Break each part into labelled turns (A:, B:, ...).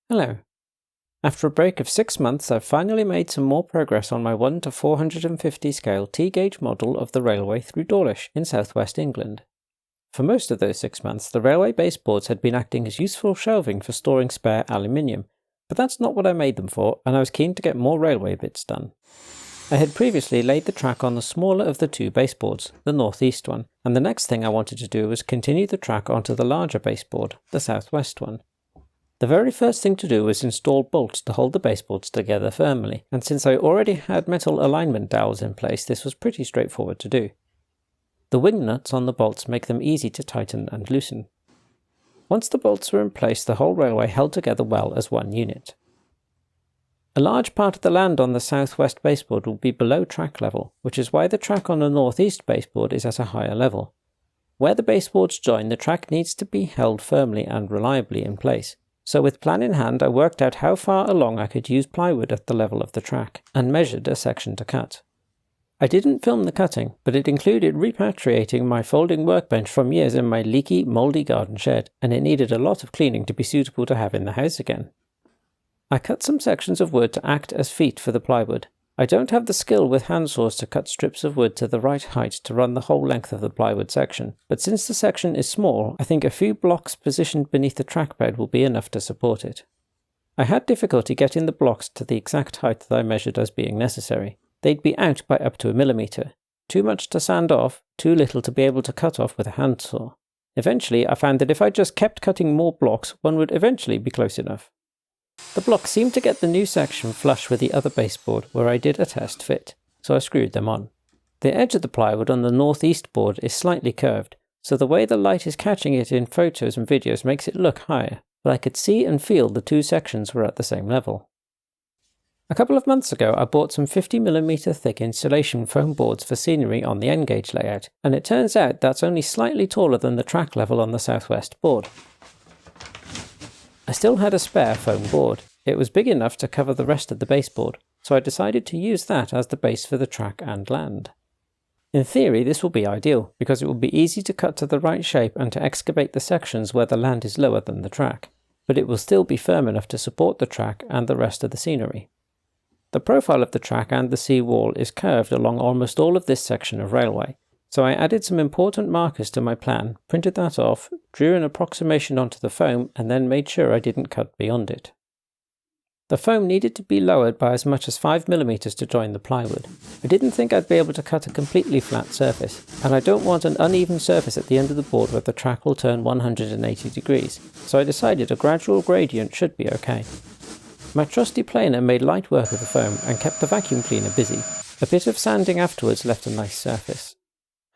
A: Hello. After a break of 6 months, I've finally made some more progress on my 1 to 450 scale T-gauge model of the railway through Dawlish in southwest England. For most of those 6 months, the railway baseboards had been acting as useful shelving for storing spare aluminium, but that's not what I made them for, and I was keen to get more railway bits done. I had previously laid the track on the smaller of the two baseboards, the northeast one, and the next thing I wanted to do was continue the track onto the larger baseboard, the southwest one. The very first thing to do was install bolts to hold the baseboards together firmly, and since I already had metal alignment dowels in place, this was pretty straightforward to do. The wing nuts on the bolts make them easy to tighten and loosen. Once the bolts were in place, the whole railway held together well as one unit. A large part of the land on the southwest baseboard will be below track level, which is why the track on the northeast baseboard is at a higher level. Where the baseboards join, the track needs to be held firmly and reliably in place. So with plan in hand, I worked out how far along I could use plywood at the level of the track, and measured a section to cut. I didn't film the cutting, but it included repatriating my folding workbench from years in my leaky, mouldy garden shed, and it needed a lot of cleaning to be suitable to have in the house again. I cut some sections of wood to act as feet for the plywood. I don't have the skill with handsaws to cut strips of wood to the right height to run the whole length of the plywood section, but since the section is small, I think a few blocks positioned beneath the trackbed will be enough to support it. I had difficulty getting the blocks to the exact height that I measured as being necessary. They'd be out by up to 1 millimeter. Too much to sand off, too little to be able to cut off with a handsaw. Eventually, I found that if I just kept cutting more blocks, one would eventually be close enough. The blocks seemed to get the new section flush with the other baseboard where I did a test fit, so I screwed them on. The edge of the plywood on the northeast board is slightly curved, so the way the light is catching it in photos and videos makes it look higher, but I could see and feel the two sections were at the same level. A couple of months ago I bought some 50mm thick insulation foam boards for scenery on the N-gauge layout, and it turns out that's only slightly taller than the track level on the southwest board. I still had a spare foam board. It was big enough to cover the rest of the baseboard, so I decided to use that as the base for the track and land. In theory, this will be ideal, because it will be easy to cut to the right shape and to excavate the sections where the land is lower than the track, but it will still be firm enough to support the track and the rest of the scenery. The profile of the track and the sea wall is curved along almost all of this section of railway, so I added some important markers to my plan, printed that off, drew an approximation onto the foam, and then made sure I didn't cut beyond it. The foam needed to be lowered by as much as 5mm to join the plywood. I didn't think I'd be able to cut a completely flat surface, and I don't want an uneven surface at the end of the board where the track will turn 180 degrees, so I decided a gradual gradient should be okay. My trusty planer made light work of the foam and kept the vacuum cleaner busy. A bit of sanding afterwards left a nice surface.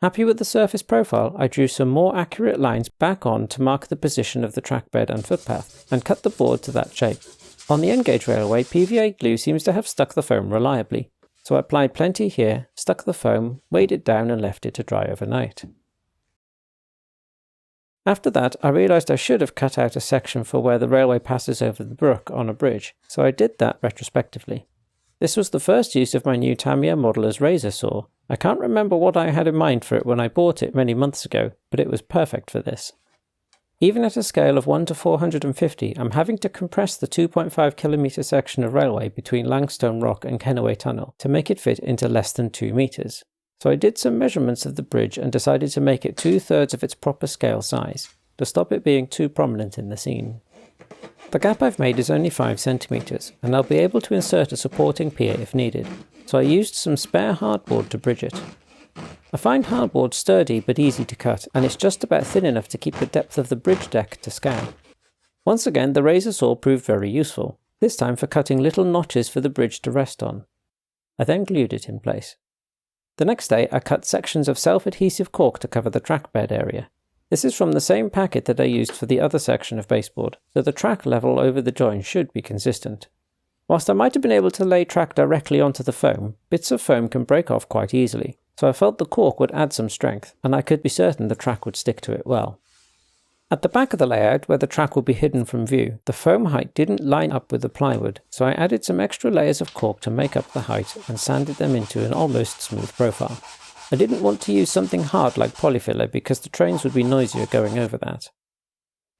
A: Happy with the surface profile, I drew some more accurate lines back on to mark the position of the trackbed and footpath, and cut the board to that shape. On the N-gauge railway, PVA glue seems to have stuck the foam reliably, so I applied plenty here, stuck the foam, weighed it down and left it to dry overnight. After that, I realised I should have cut out a section for where the railway passes over the brook on a bridge, so I did that retrospectively. This was the first use of my new Tamiya modeller's razor saw. I can't remember what I had in mind for it when I bought it many months ago, but it was perfect for this. Even at a scale of 1 to 450, I'm having to compress the 2.5km section of railway between Langstone Rock and Kennoway Tunnel to make it fit into less than 2 meters. So I did some measurements of the bridge and decided to make it 2/3 of its proper scale size, to stop it being too prominent in the scene. The gap I've made is only 5cm, and I'll be able to insert a supporting pier if needed, so I used some spare hardboard to bridge it. I find hardboard sturdy but easy to cut, and it's just about thin enough to keep the depth of the bridge deck to scale. Once again, the razor saw proved very useful, this time for cutting little notches for the bridge to rest on. I then glued it in place. The next day, I cut sections of self-adhesive caulk to cover the trackbed area. This is from the same packet that I used for the other section of baseboard, so the track level over the join should be consistent. Whilst I might have been able to lay track directly onto the foam, bits of foam can break off quite easily, so I felt the caulk would add some strength, and I could be certain the track would stick to it well. At the back of the layout, where the track will be hidden from view, the foam height didn't line up with the plywood, so I added some extra layers of caulk to make up the height and sanded them into an almost smooth profile. I didn't want to use something hard like polyfiller because the trains would be noisier going over that.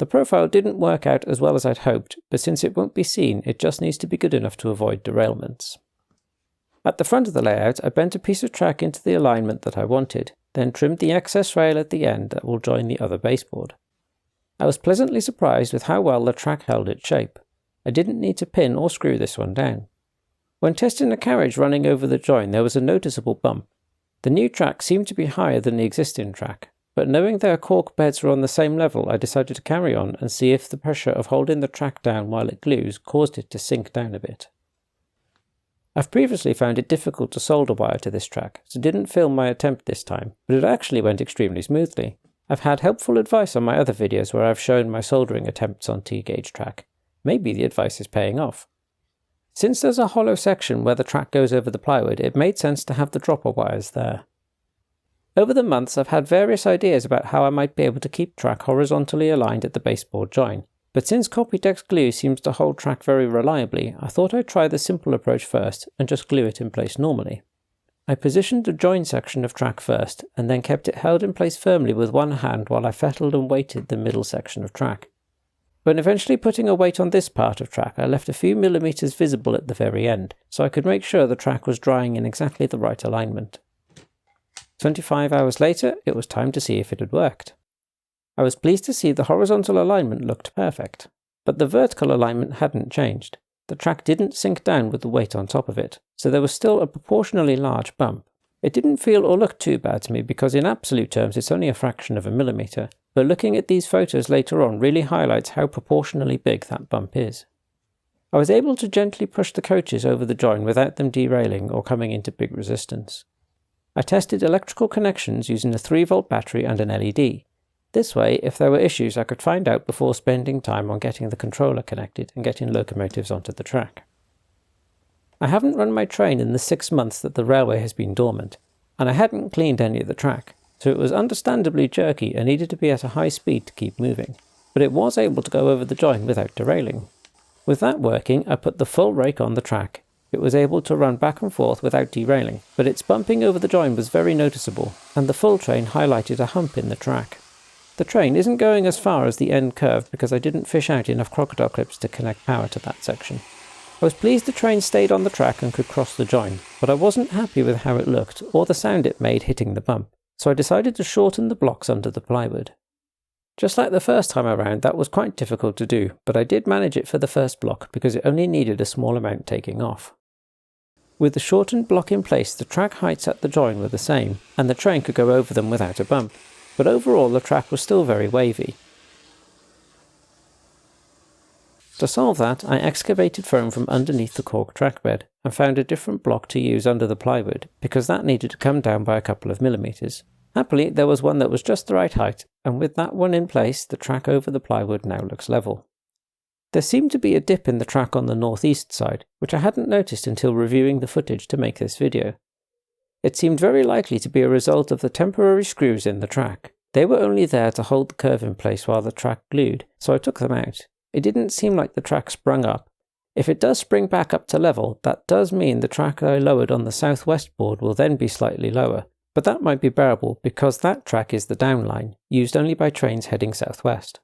A: The profile didn't work out as well as I'd hoped, but since it won't be seen, it just needs to be good enough to avoid derailments. At the front of the layout, I bent a piece of track into the alignment that I wanted, then trimmed the excess rail at the end that will join the other baseboard. I was pleasantly surprised with how well the track held its shape. I didn't need to pin or screw this one down. When testing the carriage running over the join, there was a noticeable bump. The new track seemed to be higher than the existing track, but knowing their cork beds were on the same level, I decided to carry on and see if the pressure of holding the track down while it glues caused it to sink down a bit. I've previously found it difficult to solder wire to this track, so didn't film my attempt this time, but it actually went extremely smoothly. I've had helpful advice on my other videos where I've shown my soldering attempts on T-gauge track. Maybe the advice is paying off. Since there's a hollow section where the track goes over the plywood, it made sense to have the dropper wires there. Over the months, I've had various ideas about how I might be able to keep track horizontally aligned at the baseboard join, but since Copytex glue seems to hold track very reliably, I thought I'd try the simple approach first and just glue it in place normally. I positioned the join section of track first, and then kept it held in place firmly with one hand while I fettled and weighted the middle section of track. When eventually putting a weight on this part of track, I left a few millimeters visible at the very end, so I could make sure the track was drying in exactly the right alignment. 25 hours later, it was time to see if it had worked. I was pleased to see the horizontal alignment looked perfect, but the vertical alignment hadn't changed. The track didn't sink down with the weight on top of it, so there was still a proportionally large bump. It didn't feel or look too bad to me because in absolute terms it's only a fraction of a millimeter, but looking at these photos later on really highlights how proportionally big that bump is. I was able to gently push the coaches over the join without them derailing or coming into big resistance. I tested electrical connections using a 3-volt battery and an LED. This way, if there were issues, I could find out before spending time on getting the controller connected and getting locomotives onto the track. I haven't run my train in the 6 months that the railway has been dormant, and I hadn't cleaned any of the track, so it was understandably jerky and needed to be at a high speed to keep moving, but it was able to go over the join without derailing. With that working, I put the full rake on the track. It was able to run back and forth without derailing, but its bumping over the join was very noticeable, and the full train highlighted a hump in the track. The train isn't going as far as the end curve because I didn't fish out enough crocodile clips to connect power to that section. I was pleased the train stayed on the track and could cross the join, but I wasn't happy with how it looked or the sound it made hitting the bump, so I decided to shorten the blocks under the plywood. Just like the first time around, that was quite difficult to do, but I did manage it for the first block because it only needed a small amount taking off. With the shortened block in place, the track heights at the join were the same, and the train could go over them without a bump, but overall the track was still very wavy. To solve that, I excavated foam from underneath the cork track bed and found a different block to use under the plywood because that needed to come down by a couple of millimeters. Happily, there was one that was just the right height, and with that one in place, the track over the plywood now looks level. There seemed to be a dip in the track on the northeast side, which I hadn't noticed until reviewing the footage to make this video. It seemed very likely to be a result of the temporary screws in the track. They were only there to hold the curve in place while the track glued, so I took them out. It didn't seem like the track sprung up. If it does spring back up to level, that does mean the track I lowered on the southwest board will then be slightly lower, but that might be bearable because that track is the down line, used only by trains heading southwest.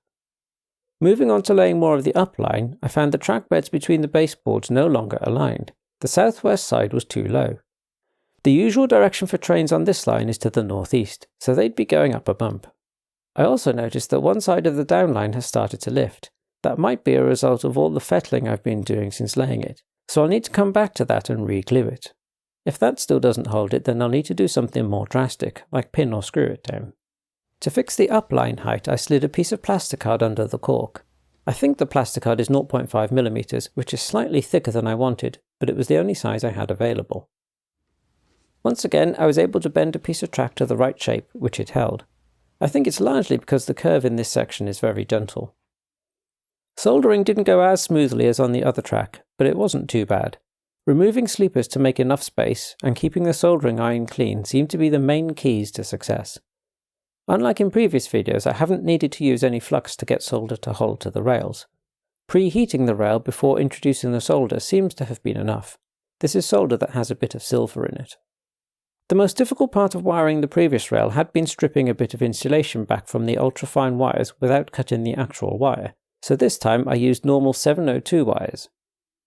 A: Moving on to laying more of the up line, I found the track beds between the baseboards no longer aligned. The southwest side was too low. The usual direction for trains on this line is to the northeast, so they'd be going up a bump. I also noticed that one side of the down line has started to lift. That might be a result of all the fettling I've been doing since laying it, so I'll need to come back to that and re-glue it. If that still doesn't hold it, then I'll need to do something more drastic, like pin or screw it down. To fix the up line height, I slid a piece of plasticard under the cork. I think the plasticard is 0.5mm, which is slightly thicker than I wanted, but it was the only size I had available. Once again, I was able to bend a piece of track to the right shape, which it held. I think it's largely because the curve in this section is very gentle. Soldering didn't go as smoothly as on the other track, but it wasn't too bad. Removing sleepers to make enough space and keeping the soldering iron clean seemed to be the main keys to success. Unlike in previous videos, I haven't needed to use any flux to get solder to hold to the rails. Preheating the rail before introducing the solder seems to have been enough. This is solder that has a bit of silver in it. The most difficult part of wiring the previous rail had been stripping a bit of insulation back from the ultrafine wires without cutting the actual wire, so this time I used normal 702 wires.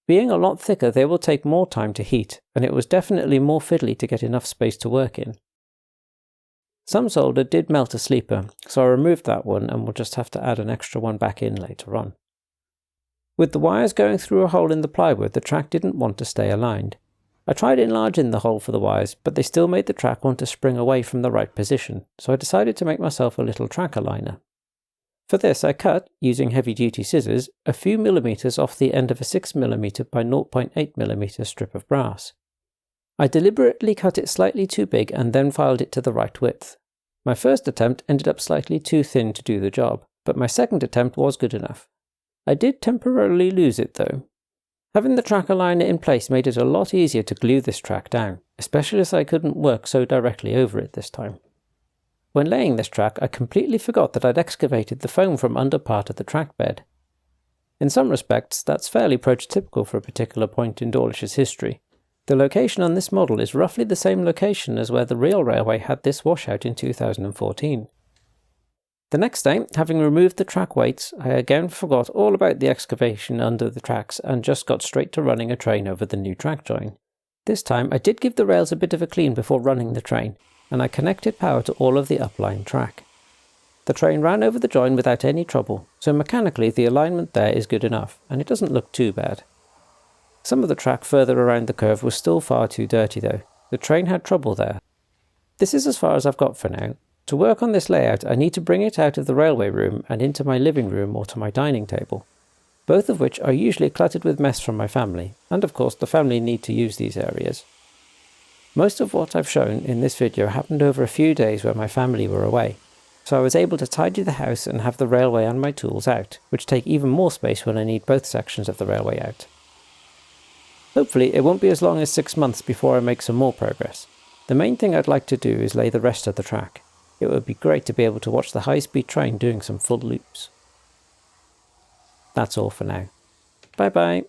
A: Being a lot thicker, they will take more time to heat, and it was definitely more fiddly to get enough space to work in. Some solder did melt a sleeper, so I removed that one and will just have to add an extra one back in later on. With the wires going through a hole in the plywood, the track didn't want to stay aligned. I tried enlarging the hole for the wires, but they still made the track want to spring away from the right position, so I decided to make myself a little track aligner. For this I cut, using heavy-duty scissors, a few millimetres off the end of a 6mm by 0.8mm strip of brass. I deliberately cut it slightly too big and then filed it to the right width. My first attempt ended up slightly too thin to do the job, but my second attempt was good enough. I did temporarily lose it though. Having the track aligner in place made it a lot easier to glue this track down, especially as I couldn't work so directly over it this time. When laying this track, I completely forgot that I'd excavated the foam from under part of the track bed. In some respects, that's fairly prototypical for a particular point in Dawlish's history. The location on this model is roughly the same location as where the real railway had this washout in 2014. The next day, having removed the track weights, I again forgot all about the excavation under the tracks and just got straight to running a train over the new track join. This time I did give the rails a bit of a clean before running the train, and I connected power to all of the upline track. The train ran over the join without any trouble, so mechanically the alignment there is good enough, and it doesn't look too bad. Some of the track further around the curve was still far too dirty though. The train had trouble there. This is as far as I've got for now. To work on this layout, I need to bring it out of the railway room and into my living room or to my dining table, both of which are usually cluttered with mess from my family, and of course the family need to use these areas. Most of what I've shown in this video happened over a few days where my family were away, so I was able to tidy the house and have the railway and my tools out, which take even more space when I need both sections of the railway out. Hopefully it won't be as long as 6 months before I make some more progress. The main thing I'd like to do is lay the rest of the track. It would be great to be able to watch the high-speed train doing some full loops. That's all for now. Bye bye.